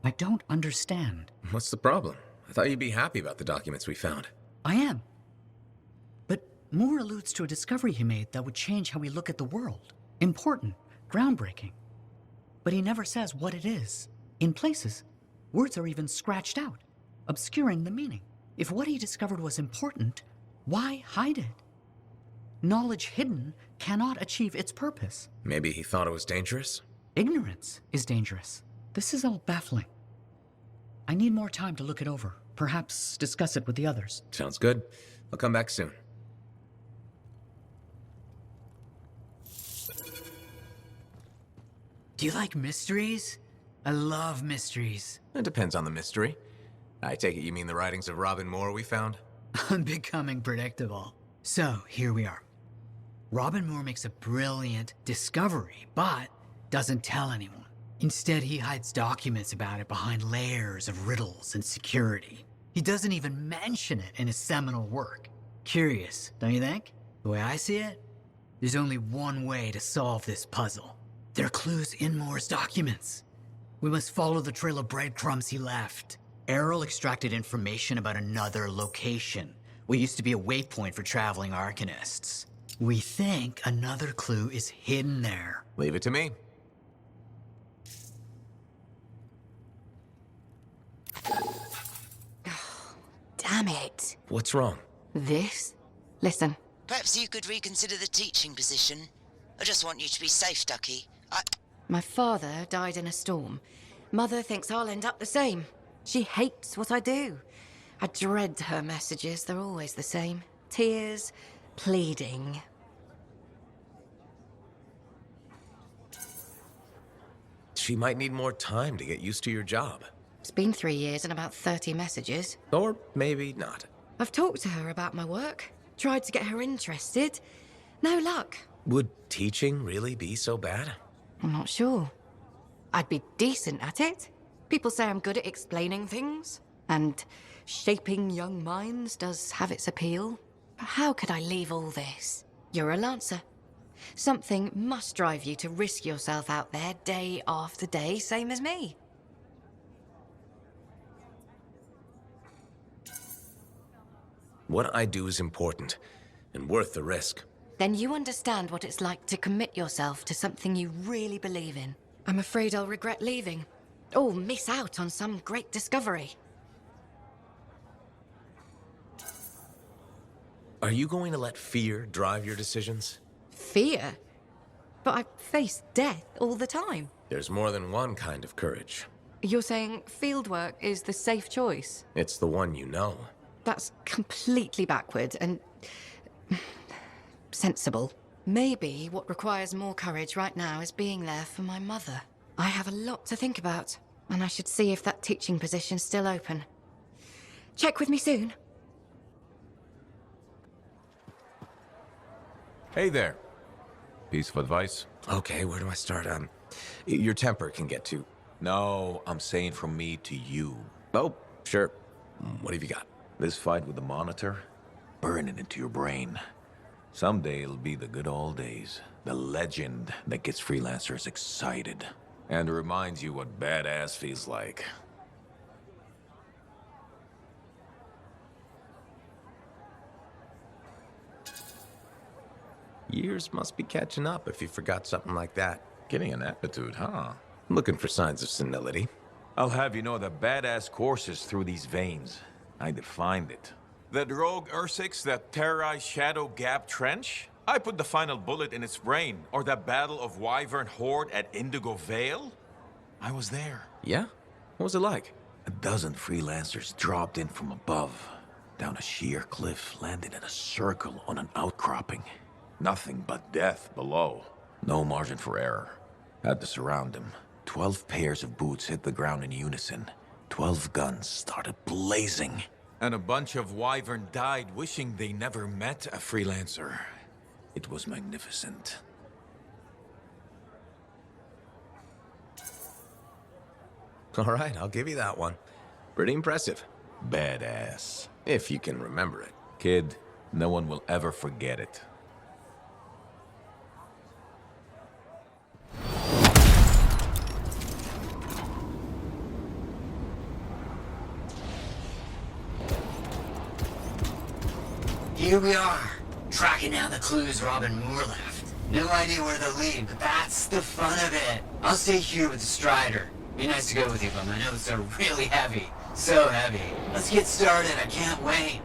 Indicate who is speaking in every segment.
Speaker 1: I don't understand.
Speaker 2: What's the problem? I thought you'd be happy about the documents we found.
Speaker 1: I am. But Moore alludes to a discovery he made that would change how we look at the world. Important, groundbreaking. But he never says what it is. In places, words are even scratched out, obscuring the meaning. If what he discovered was important, why hide it? Knowledge hidden cannot achieve its purpose.
Speaker 2: Maybe he thought it was dangerous?
Speaker 1: Ignorance is dangerous. This is all baffling. I need more time to look it over. Perhaps discuss it with the others.
Speaker 2: Sounds good. I'll come back soon.
Speaker 1: Do you like mysteries? I love mysteries.
Speaker 2: It depends on the mystery. I take it you mean the writings of Robin Moore we found?
Speaker 1: I'm becoming predictable. So, here we are. Robin Moore makes a brilliant discovery, but doesn't tell anyone. Instead, he hides documents about it behind layers of riddles and security. He doesn't even mention it in his seminal work. Curious, don't you think? The way I see it, there's only one way to solve this puzzle. There are clues in Moore's documents. We must follow the trail of breadcrumbs he left. Errol extracted information about another location, what used to be a waypoint for traveling arcanists. We think another clue is hidden there.
Speaker 2: Leave it to me.
Speaker 3: Damn it.
Speaker 2: What's wrong?
Speaker 3: This? Listen.
Speaker 4: Perhaps you could reconsider the teaching position. I just want you to be safe, Ducky.
Speaker 3: My father died in a storm. Mother thinks I'll end up the same. She hates what I do. I dread her messages. They're always the same. Tears, pleading.
Speaker 2: She might need more time to get used to your job.
Speaker 3: It's been 3 years and about 30 messages.
Speaker 2: Or maybe not.
Speaker 3: I've talked to her about my work. Tried to get her interested. No luck.
Speaker 2: Would teaching really be so bad?
Speaker 3: I'm not sure. I'd be decent at it. People say I'm good at explaining things. And shaping young minds does have its appeal. But how could I leave all this? You're a Lancer. Something must drive you to risk yourself out there day after day, same as me.
Speaker 2: What I do is important, and worth the risk.
Speaker 3: Then you understand what it's like to commit yourself to something you really believe in. I'm afraid I'll regret leaving. Or miss out on some great discovery.
Speaker 2: Are you going to let fear drive your decisions?
Speaker 3: Fear? But I face death all the time.
Speaker 2: There's more than one kind of courage.
Speaker 3: You're saying fieldwork is the safe choice?
Speaker 2: It's the one you know.
Speaker 3: That's completely backward and sensible. Maybe what requires more courage right now is being there for my mother. I have a lot to think about, and I should see if that teaching position's still open. Check with me soon.
Speaker 5: Hey there. Piece of advice?
Speaker 2: Okay, where do I start? Your temper can get too...
Speaker 5: No, I'm saying from me to you.
Speaker 2: Oh, sure. What have you got?
Speaker 5: This fight with the Monitor, burn it into your brain. Someday it'll be the good old days. The legend that gets freelancers excited. And reminds you what badass feels like.
Speaker 2: Years must be catching up if you forgot something like that.
Speaker 5: Getting an attitude, huh?
Speaker 2: Looking for signs of senility.
Speaker 5: I'll have you know that badass courses through these veins. I defined it. That rogue Ursix that terrorized Shadow Gap Trench? I put the final bullet in its brain. Or that battle of Wyvern Horde at Indigo Vale? I was there.
Speaker 2: Yeah? What was it like?
Speaker 5: A dozen freelancers dropped in from above. Down a sheer cliff, landed in a circle on an outcropping. Nothing but death below. No margin for error. Had to surround them. 12 pairs of boots hit the ground in unison. 12 guns started blazing. And a bunch of Wyvern died wishing they never met a freelancer. It was magnificent.
Speaker 2: All right, I'll give you that one. Pretty impressive.
Speaker 5: Badass.
Speaker 2: If you can remember it.
Speaker 5: Kid, no one will ever forget it.
Speaker 1: Here we are, tracking down the clues Robin Moore left. No idea where they'll lead, but that's the fun of it. I'll stay here with the Strider. Be nice to go with you, but my notes are really heavy. So heavy. Let's get started, I can't wait.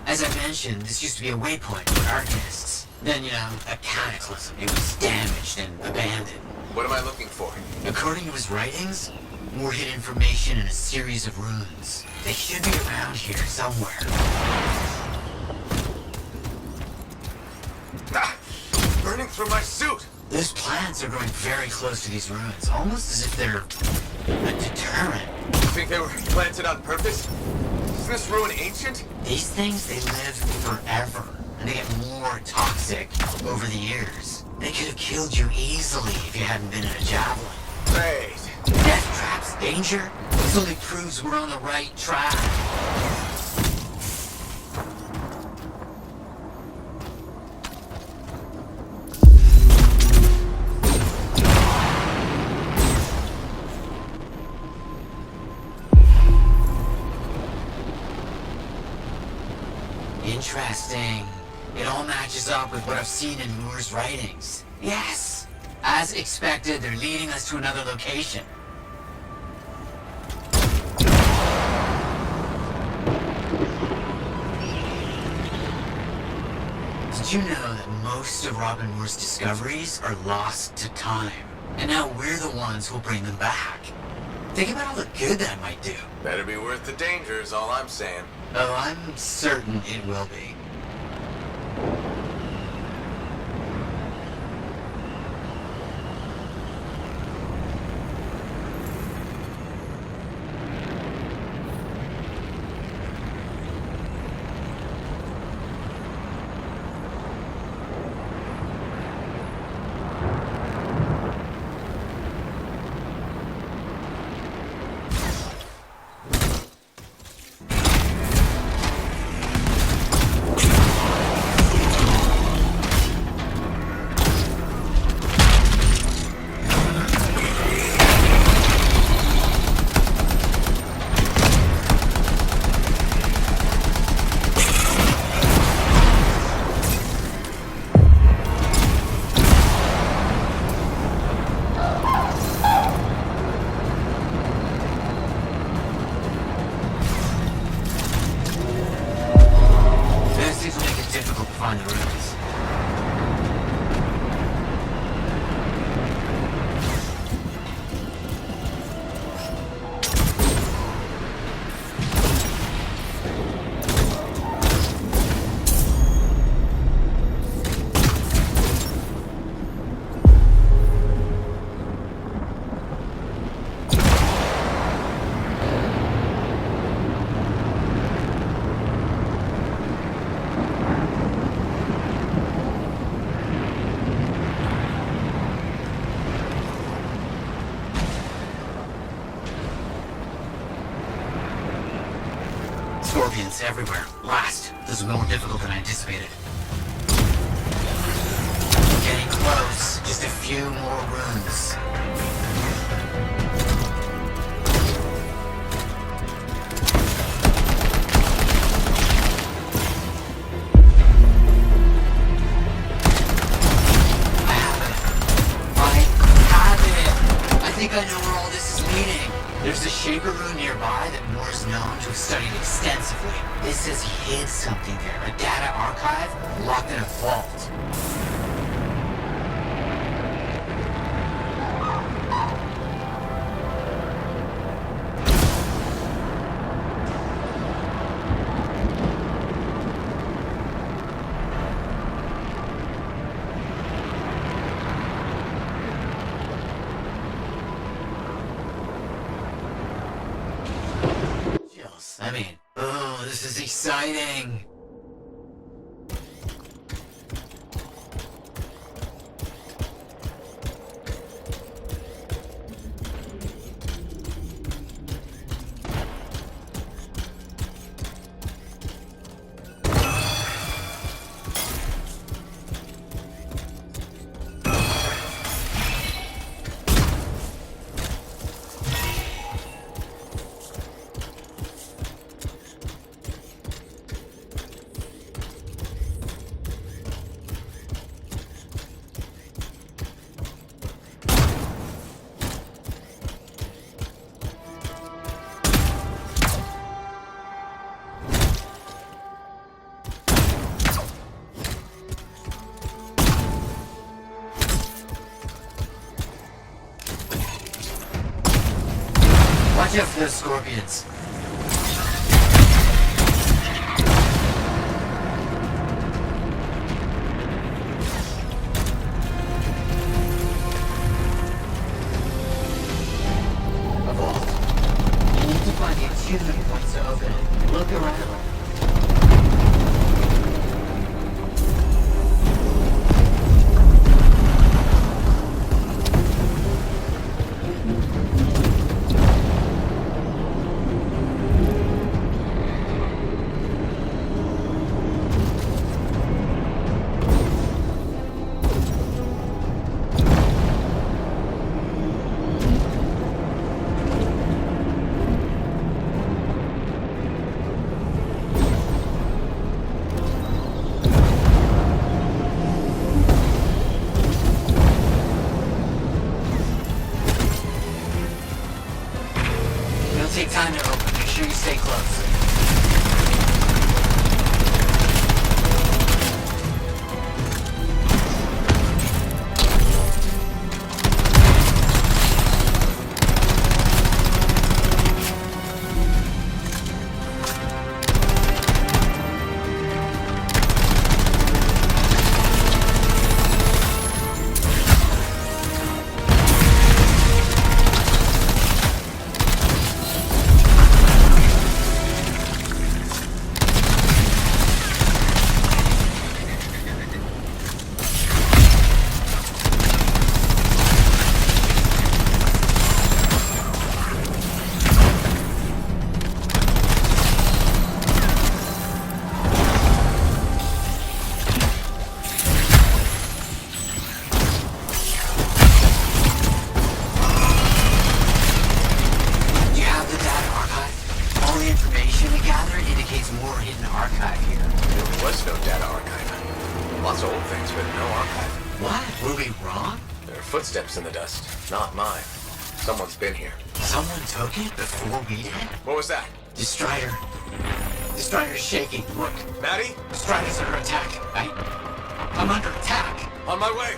Speaker 1: As I mentioned, this used to be a waypoint for arcanists. Then, a cataclysm. It was damaged and abandoned.
Speaker 2: What am I looking for?
Speaker 1: According to his writings, Moore hid information in a series of runes. They should be around here somewhere.
Speaker 2: Ah! Burning through my suit!
Speaker 1: Those plants are growing very close to these ruins, almost as if they're a deterrent.
Speaker 2: You think they were planted on purpose? Isn't this ruin ancient?
Speaker 1: These things, they live forever, and they get more toxic over the years. They could have killed you easily if you hadn't been in a javelin.
Speaker 2: Great.
Speaker 1: Death traps, danger? This only proves we're on the right track. Interesting. It all matches up with what I've seen in Moore's writings. Yes! As expected, they're leading us to another location. Did you know that most of Robin Moore's discoveries are lost to time? And now we're the ones who'll bring them back. Think about all the good that might do.
Speaker 2: Better be worth the danger is all I'm saying.
Speaker 1: Oh, I'm certain it will be. Find the ruins. Scorpions everywhere. Last. This was more difficult than I anticipated. Getting close. Just a few more runes. I think I know where all this is leading. There's a Shaper rune nearby that Moore's known to have studied extensively. This says he hid something there, a data archive locked in a vault. this is exciting. Watch out for those scorpions. A vault. You need to find the attunement points to open it. Look around. Take time to open. Make sure you stay close. More hidden archive here.
Speaker 2: There was no data archive. Lots of old things, but no archive.
Speaker 1: What? Were we wrong?
Speaker 2: There are footsteps in the dust. Not mine. Someone's been here.
Speaker 1: Someone took it before we did?
Speaker 2: What was that?
Speaker 1: Destroyer. Destroyer's shaking. Look.
Speaker 2: Maddie?
Speaker 1: Destroyer's under attack. I'm under attack.
Speaker 2: On my way.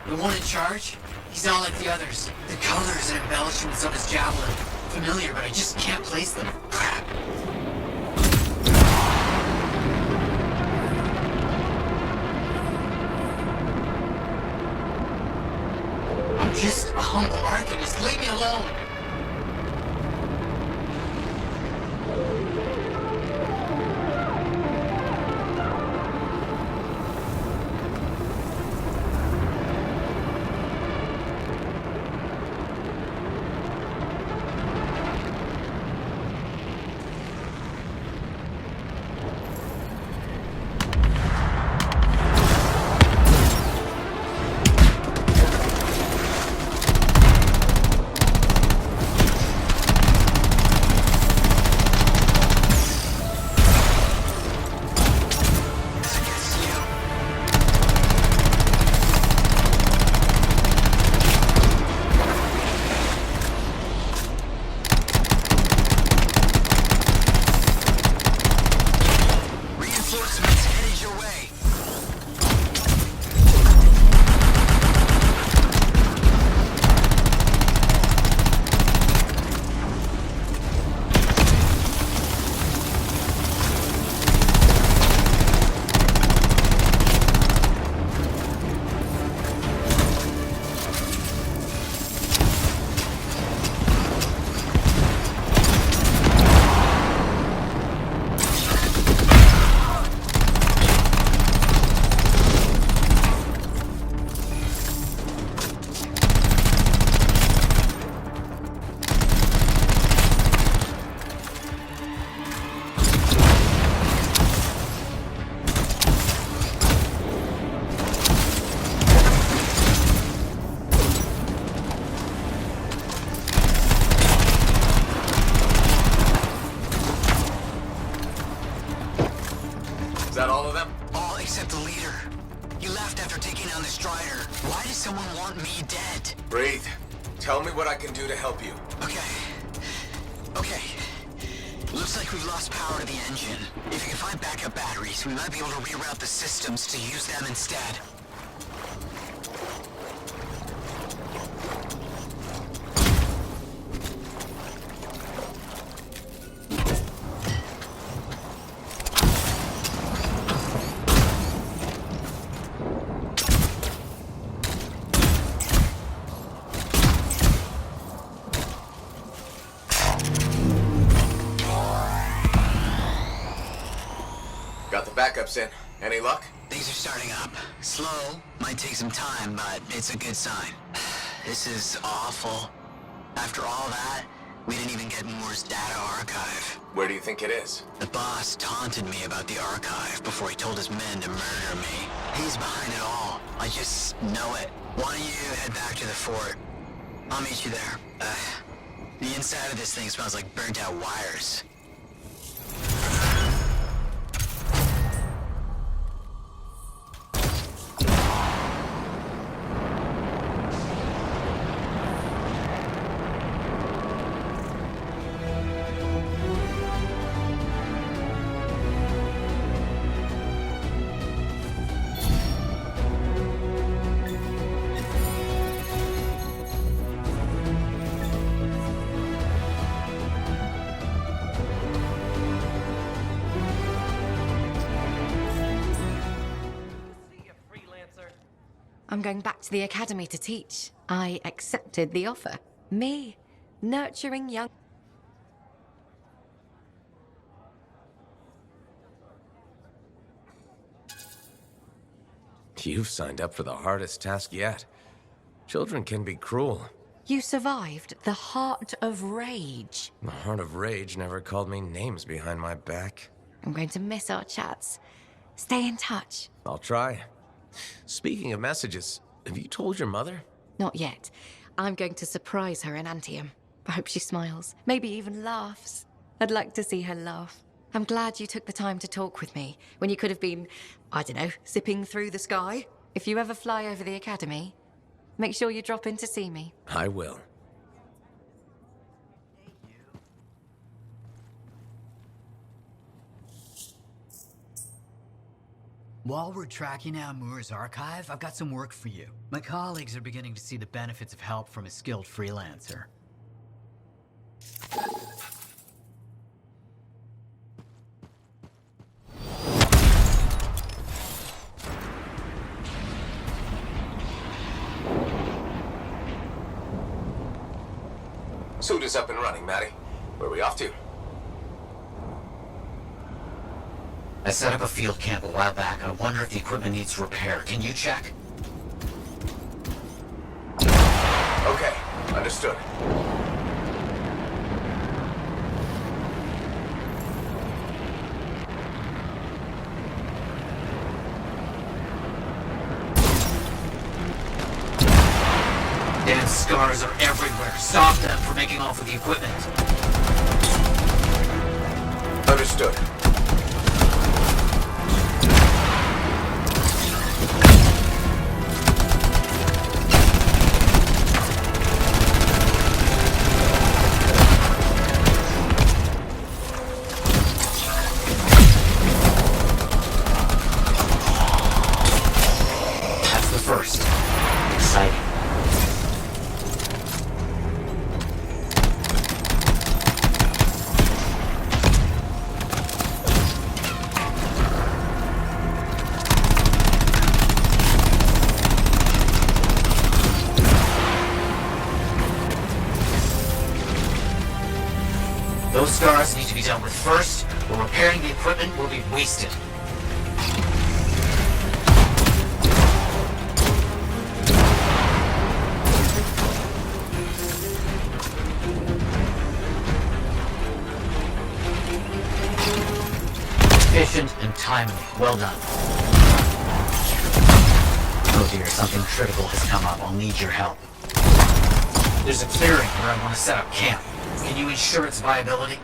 Speaker 1: The one in charge? He's not like the others. The colors and embellishments of his javelin. Familiar, but I just can't place them. Crap. I'm just a humble archivist. Leave me alone.
Speaker 6: writer. Why does someone want me dead?
Speaker 2: Breathe. Tell me what I can do to help you.
Speaker 6: Okay. Looks like we've lost power to the engine. If you can find backup batteries, we might be able to reroute the systems to use them instead.
Speaker 2: Got the backups in. Any luck?
Speaker 6: Things are starting up. Slow, might take some time, but it's a good sign. This is awful. After all that, we didn't even get Moore's data archive.
Speaker 2: Where do you think it is?
Speaker 6: The boss taunted me about the archive before he told his men to murder me. He's behind it all. I just know it. Why don't you head back to the fort? I'll meet you there. The inside of this thing smells like burnt out wires.
Speaker 3: I'm going back to the academy to teach. I accepted the offer. Me, nurturing young...
Speaker 2: You've signed up for the hardest task yet. Children can be cruel.
Speaker 3: You survived the Heart of Rage.
Speaker 2: The Heart of Rage never called me names behind my back.
Speaker 3: I'm going to miss our chats. Stay in touch.
Speaker 2: I'll try. Speaking of messages, have you told your mother?
Speaker 3: Not yet. I'm going to surprise her in Anthem. I hope she smiles, maybe even laughs. I'd like to see her laugh. I'm glad you took the time to talk with me when you could have been, I don't know, zipping through the sky. If you ever fly over the academy, make sure you drop in to see me.
Speaker 2: I will.
Speaker 1: While we're tracking down Moore's archive, I've got some work for you. My colleagues are beginning to see the benefits of help from a skilled freelancer.
Speaker 2: Suit is up and running, Maddie. Where are we off to?
Speaker 7: I set up a field camp a while back. I wonder if the equipment needs repair. Can you check?
Speaker 2: Okay, understood.
Speaker 7: Dan's scars are everywhere. Stop them from making off with the equipment.
Speaker 2: Understood.
Speaker 7: That's the first. Exciting. Those scars need to be dealt with first, or repairing the equipment will be wasted. Efficient and timely. Well done. Oh dear, something critical has come up. I'll need your help. There's a clearing where I want to set up camp. Can you ensure its viability?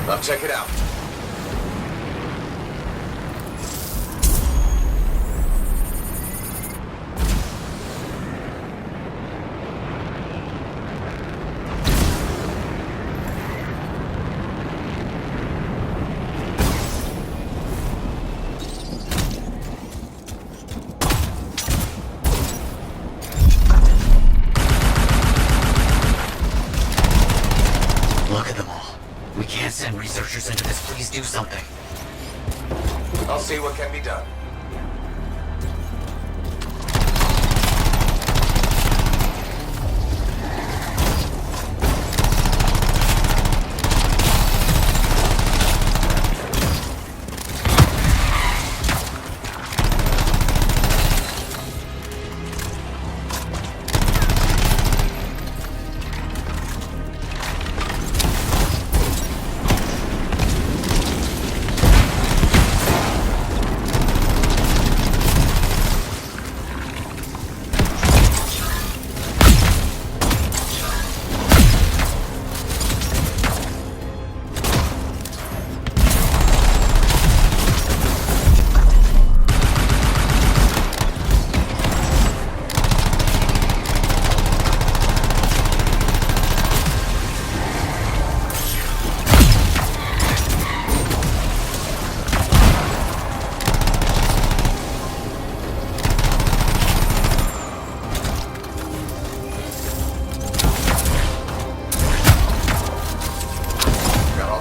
Speaker 2: I'll check it out.
Speaker 7: researchers into this. Please do something.
Speaker 2: I'll see what can be done.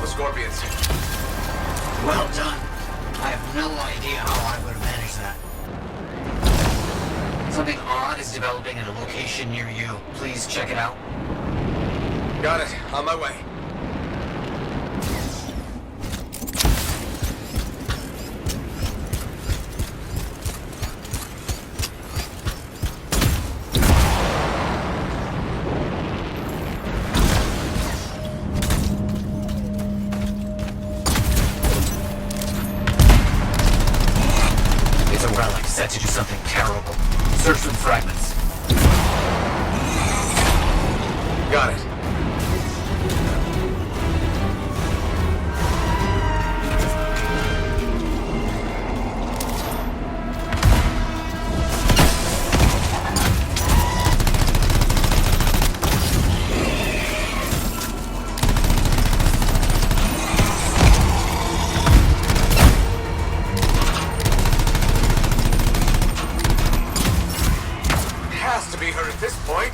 Speaker 2: Scorpions.
Speaker 7: Well done. I have no idea how I would have managed that. Something odd is developing at a location near you. Please check it out.
Speaker 2: Got it. On my way.
Speaker 7: Set to do something terrible. Search for the fragments.
Speaker 2: Got it. Has to be her at this point.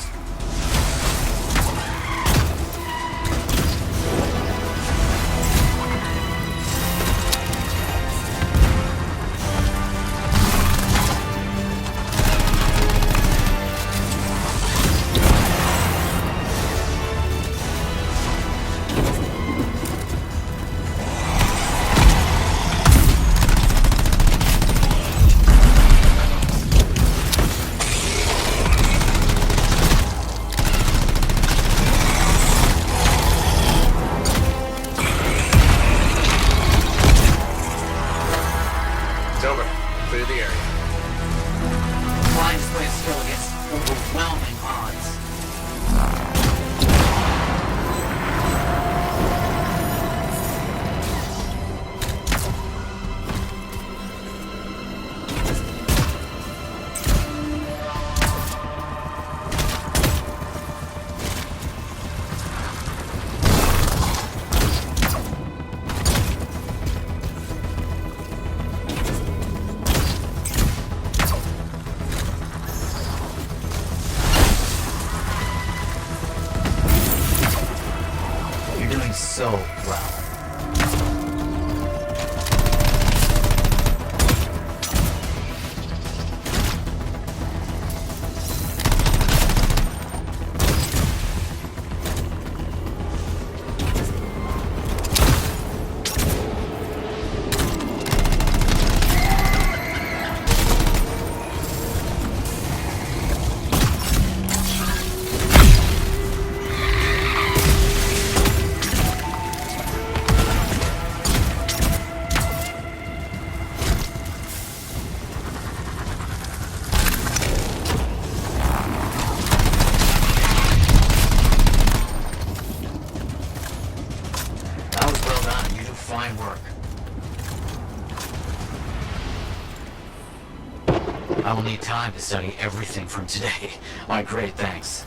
Speaker 2: It's over. Clear the area.
Speaker 7: Flying split still against overwhelming odds. You're doing so well. That was well done. You do fine work. I will need time to study everything from today. My great thanks.